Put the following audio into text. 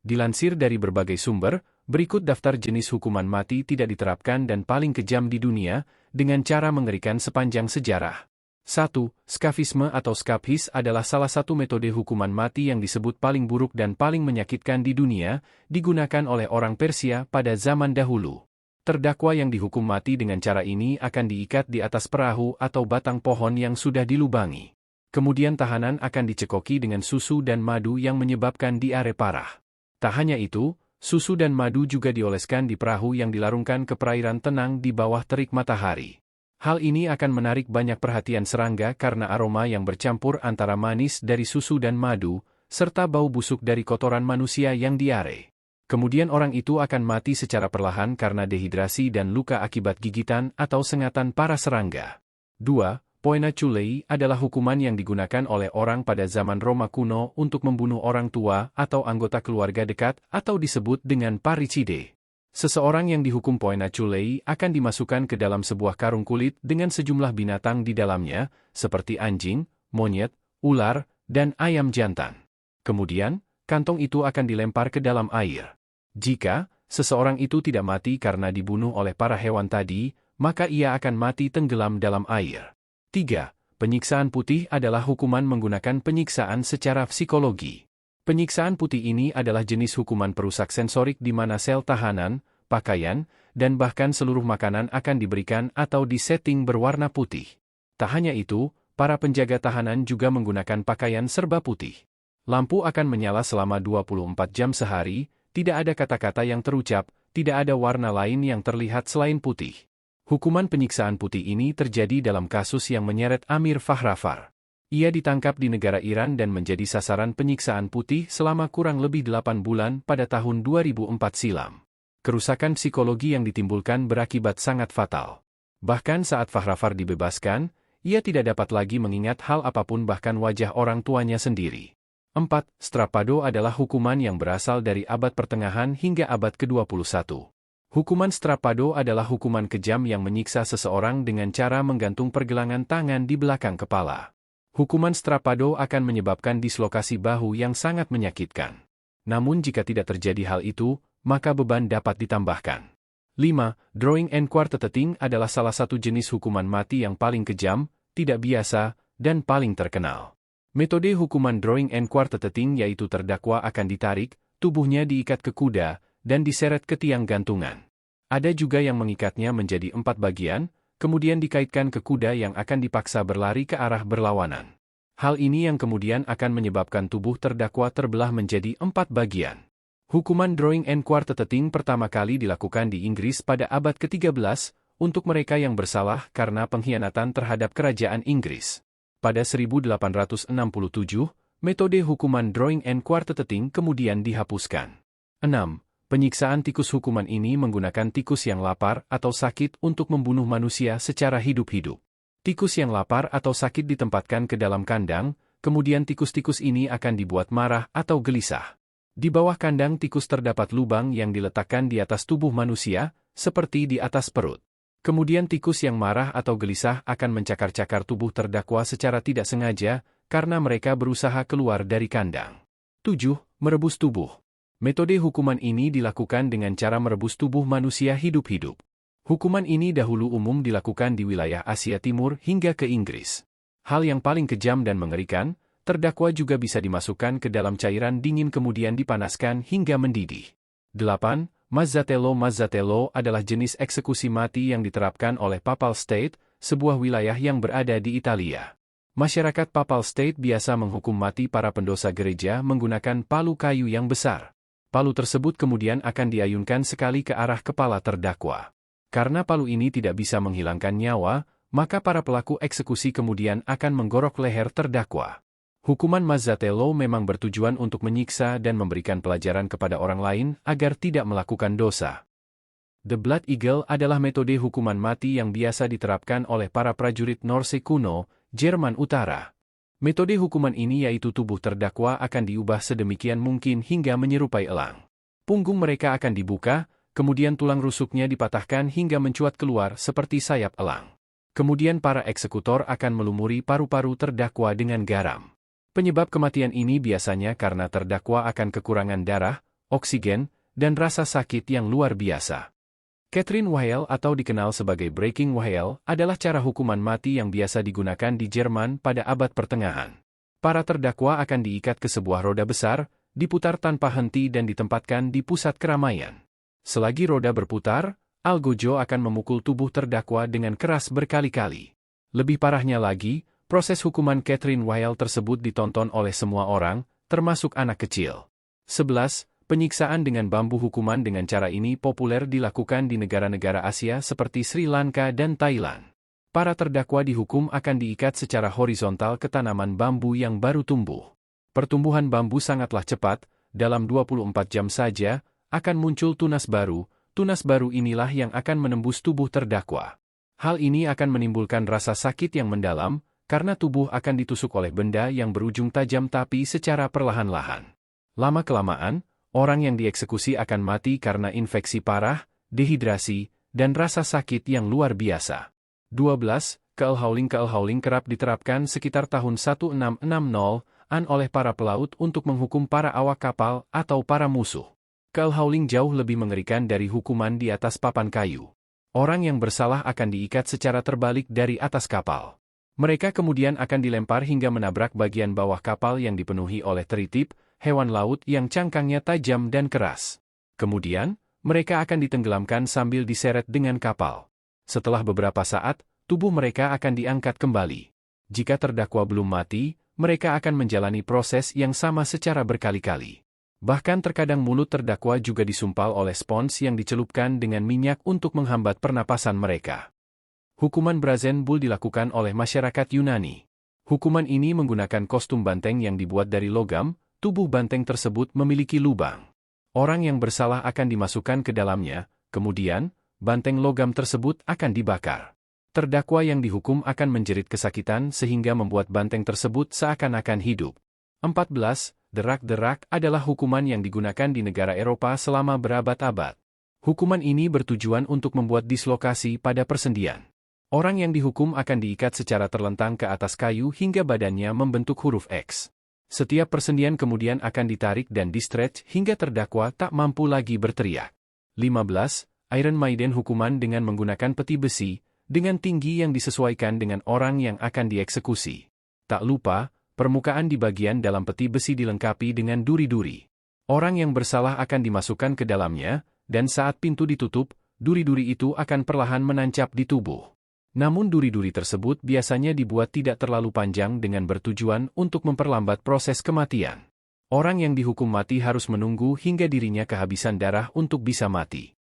Dilansir dari berbagai sumber, berikut daftar jenis hukuman mati tidak diterapkan dan paling kejam di dunia, dengan cara mengerikan sepanjang sejarah. 1. Skafisme atau skafis adalah salah satu metode hukuman mati yang disebut paling buruk dan paling menyakitkan di dunia, digunakan oleh orang Persia pada zaman dahulu. Terdakwa yang dihukum mati dengan cara ini akan diikat di atas perahu atau batang pohon yang sudah dilubangi. Kemudian tahanan akan dicekoki dengan susu dan madu yang menyebabkan diare parah. Tak hanya itu, susu dan madu juga dioleskan di perahu yang dilarungkan ke perairan tenang di bawah terik matahari. Hal ini akan menarik banyak perhatian serangga karena aroma yang bercampur antara manis dari susu dan madu, serta bau busuk dari kotoran manusia yang diare. Kemudian orang itu akan mati secara perlahan karena dehidrasi dan luka akibat gigitan atau sengatan para serangga. 2. Poena chulei adalah hukuman yang digunakan oleh orang pada zaman Roma kuno untuk membunuh orang tua atau anggota keluarga dekat atau disebut dengan parricide. Seseorang yang dihukum poena chulei akan dimasukkan ke dalam sebuah karung kulit dengan sejumlah binatang di dalamnya, seperti anjing, monyet, ular, dan ayam jantan. Kemudian, kantong itu akan dilempar ke dalam air. Jika seseorang itu tidak mati karena dibunuh oleh para hewan tadi, maka ia akan mati tenggelam dalam air. 3. Penyiksaan putih adalah hukuman menggunakan penyiksaan secara psikologi. Penyiksaan putih ini adalah jenis hukuman perusak sensorik di mana sel tahanan, pakaian, dan bahkan seluruh makanan akan diberikan atau disetting berwarna putih. Tak hanya itu, para penjaga tahanan juga menggunakan pakaian serba putih. Lampu akan menyala selama 24 jam sehari, tidak ada kata-kata yang terucap, tidak ada warna lain yang terlihat selain putih. Hukuman penyiksaan putih ini terjadi dalam kasus yang menyeret Amir Fahrafar. Ia ditangkap di negara Iran dan menjadi sasaran penyiksaan putih selama kurang lebih 8 bulan pada tahun 2004 silam. Kerusakan psikologi yang ditimbulkan berakibat sangat fatal. Bahkan saat Fahrafar dibebaskan, ia tidak dapat lagi mengingat hal apapun bahkan wajah orang tuanya sendiri. 4. Strapado adalah hukuman yang berasal dari abad pertengahan hingga abad ke-21. Hukuman strapado adalah hukuman kejam yang menyiksa seseorang dengan cara menggantung pergelangan tangan di belakang kepala. Hukuman strapado akan menyebabkan dislokasi bahu yang sangat menyakitkan. Namun jika tidak terjadi hal itu, maka beban dapat ditambahkan. 5. Drawing and quarteting adalah salah satu jenis hukuman mati yang paling kejam, tidak biasa, dan paling terkenal. Metode hukuman drawing and quarteting yaitu terdakwa akan ditarik, tubuhnya diikat ke kuda, dan diseret ke tiang gantungan. Ada juga yang mengikatnya menjadi 4 bagian, kemudian dikaitkan ke kuda yang akan dipaksa berlari ke arah berlawanan. Hal ini yang kemudian akan menyebabkan tubuh terdakwa terbelah menjadi 4 bagian. Hukuman drawing and quarteting pertama kali dilakukan di Inggris pada abad ke-13, untuk mereka yang bersalah karena pengkhianatan terhadap kerajaan Inggris. Pada 1867, metode hukuman drawing and quarteting kemudian dihapuskan. 6. Penyiksaan tikus hukuman ini menggunakan tikus yang lapar atau sakit untuk membunuh manusia secara hidup-hidup. Tikus yang lapar atau sakit ditempatkan ke dalam kandang, kemudian tikus-tikus ini akan dibuat marah atau gelisah. Di bawah kandang tikus terdapat lubang yang diletakkan di atas tubuh manusia, seperti di atas perut. Kemudian tikus yang marah atau gelisah akan mencakar-cakar tubuh terdakwa secara tidak sengaja, karena mereka berusaha keluar dari kandang. 7. Merebus tubuh. Metode hukuman ini dilakukan dengan cara merebus tubuh manusia hidup-hidup. Hukuman ini dahulu umum dilakukan di wilayah Asia Timur hingga ke Inggris. Hal yang paling kejam dan mengerikan, terdakwa juga bisa dimasukkan ke dalam cairan dingin kemudian dipanaskan hingga mendidih. 8. Mazzatello adalah jenis eksekusi mati yang diterapkan oleh Papal State, sebuah wilayah yang berada di Italia. Masyarakat Papal State biasa menghukum mati para pendosa gereja menggunakan palu kayu yang besar. Palu tersebut kemudian akan diayunkan sekali ke arah kepala terdakwa. Karena palu ini tidak bisa menghilangkan nyawa, maka para pelaku eksekusi kemudian akan menggorok leher terdakwa. Hukuman Mazzatello memang bertujuan untuk menyiksa dan memberikan pelajaran kepada orang lain agar tidak melakukan dosa. The Blood Eagle adalah metode hukuman mati yang biasa diterapkan oleh para prajurit Norse kuno, Jerman Utara. Metode hukuman ini yaitu tubuh terdakwa akan diubah sedemikian mungkin hingga menyerupai elang. Punggung mereka akan dibuka, kemudian tulang rusuknya dipatahkan hingga mencuat keluar seperti sayap elang. Kemudian para eksekutor akan melumuri paru-paru terdakwa dengan garam. Penyebab kematian ini biasanya karena terdakwa akan kekurangan darah, oksigen, dan rasa sakit yang luar biasa. Catherine Weil atau dikenal sebagai Breaking Weil adalah cara hukuman mati yang biasa digunakan di Jerman pada abad pertengahan. Para terdakwa akan diikat ke sebuah roda besar, diputar tanpa henti dan ditempatkan di pusat keramaian. Selagi roda berputar, algojo akan memukul tubuh terdakwa dengan keras berkali-kali. Lebih parahnya lagi, proses hukuman Catherine Weil tersebut ditonton oleh semua orang, termasuk anak kecil. 11. Penyiksaan dengan bambu. Hukuman dengan cara ini populer dilakukan di negara-negara Asia seperti Sri Lanka dan Thailand. Para terdakwa dihukum akan diikat secara horizontal ke tanaman bambu yang baru tumbuh. Pertumbuhan bambu sangatlah cepat, dalam 24 jam saja, akan muncul tunas baru. Tunas baru inilah yang akan menembus tubuh terdakwa. Hal ini akan menimbulkan rasa sakit yang mendalam, karena tubuh akan ditusuk oleh benda yang berujung tajam tapi secara perlahan-lahan. Lama-kelamaan, orang yang dieksekusi akan mati karena infeksi parah, dehidrasi, dan rasa sakit yang luar biasa. 12. Keelhauling kerap diterapkan sekitar tahun 1660-an oleh para pelaut untuk menghukum para awak kapal atau para musuh. Keelhauling jauh lebih mengerikan dari hukuman di atas papan kayu. Orang yang bersalah akan diikat secara terbalik dari atas kapal. Mereka kemudian akan dilempar hingga menabrak bagian bawah kapal yang dipenuhi oleh teritip, hewan laut yang cangkangnya tajam dan keras. Kemudian, mereka akan ditenggelamkan sambil diseret dengan kapal. Setelah beberapa saat, tubuh mereka akan diangkat kembali. Jika terdakwa belum mati, mereka akan menjalani proses yang sama secara berkali-kali. Bahkan terkadang mulut terdakwa juga disumpal oleh spons yang dicelupkan dengan minyak untuk menghambat pernapasan mereka. Hukuman Brazenbull dilakukan oleh masyarakat Yunani. Hukuman ini menggunakan kostum banteng yang dibuat dari logam. Tubuh banteng tersebut memiliki lubang. Orang yang bersalah akan dimasukkan ke dalamnya, kemudian, banteng logam tersebut akan dibakar. Terdakwa yang dihukum akan menjerit kesakitan sehingga membuat banteng tersebut seakan-akan hidup. 14. Derak-derak adalah hukuman yang digunakan di negara Eropa selama berabad-abad. Hukuman ini bertujuan untuk membuat dislokasi pada persendian. Orang yang dihukum akan diikat secara terlentang ke atas kayu hingga badannya membentuk huruf X. Setiap persendian kemudian akan ditarik dan di-stretch hingga terdakwa tak mampu lagi berteriak. 15. Iron Maiden. Hukuman dengan menggunakan peti besi, dengan tinggi yang disesuaikan dengan orang yang akan dieksekusi. Tak lupa, permukaan di bagian dalam peti besi dilengkapi dengan duri-duri. Orang yang bersalah akan dimasukkan ke dalamnya, dan saat pintu ditutup, duri-duri itu akan perlahan menancap di tubuh. Namun duri-duri tersebut biasanya dibuat tidak terlalu panjang dengan bertujuan untuk memperlambat proses kematian. Orang yang dihukum mati harus menunggu hingga dirinya kehabisan darah untuk bisa mati.